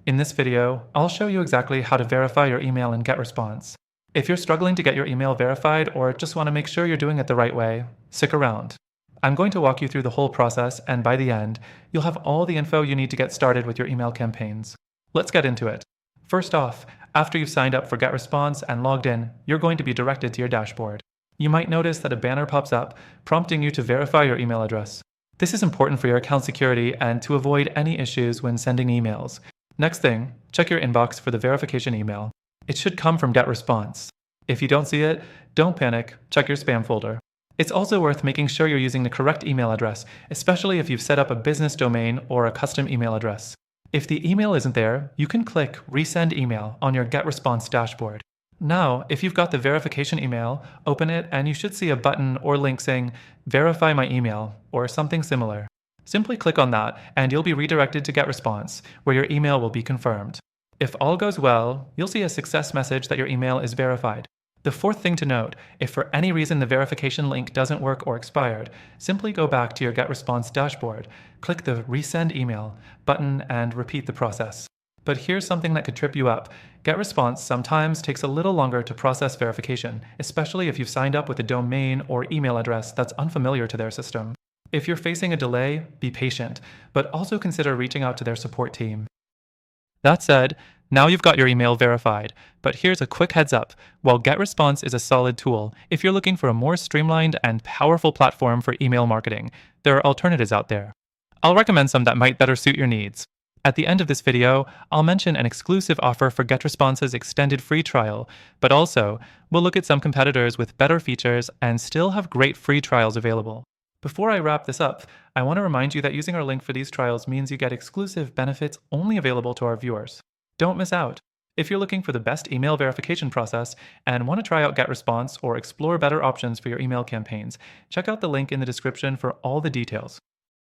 In this video, I'll show you exactly how to verify your email in GetResponse. If you're struggling to get your email verified or just want to make sure you're doing it the right way, stick around. I'm going to walk you through the whole process, and by the end, you'll have all the info you need to get started with your email campaigns. Let's get into it. First off, after you've signed up for GetResponse and logged in, you're going to be directed to your dashboard. You might notice that a banner pops up, prompting you to verify your email address. This is important for your account security and to avoid any issues when sending emails. Next thing, check your inbox for the verification email. It should come from GetResponse. If you don't see it, don't panic, check your spam folder. It's also worth making sure you're using the correct email address, especially if you've set up a business domain or a custom email address. If the email isn't there, you can click Resend Email on your GetResponse dashboard. Now, if you've got the verification email, open it and you should see a button or link saying, Verify my email, or something similar. Simply click on that and you'll be redirected to GetResponse, where your email will be confirmed. If all goes well, you'll see a success message that your email is verified. The fourth thing to note, if for any reason the verification link doesn't work or expired, simply go back to your GetResponse dashboard, click the Resend Email button and repeat the process. But here's something that could trip you up. GetResponse sometimes takes a little longer to process verification, especially if you've signed up with a domain or email address that's unfamiliar to their system. If you're facing a delay, be patient, but also consider reaching out to their support team. That said, now you've got your email verified, but here's a quick heads up. While GetResponse is a solid tool, if you're looking for a more streamlined and powerful platform for email marketing, there are alternatives out there. I'll recommend some that might better suit your needs. At the end of this video, I'll mention an exclusive offer for GetResponse's extended free trial, but also, we'll look at some competitors with better features and still have great free trials available. Before I wrap this up, I want to remind you that using our link for these trials means you get exclusive benefits only available to our viewers. Don't miss out. If you're looking for the best email verification process and want to try out GetResponse or explore better options for your email campaigns, check out the link in the description for all the details.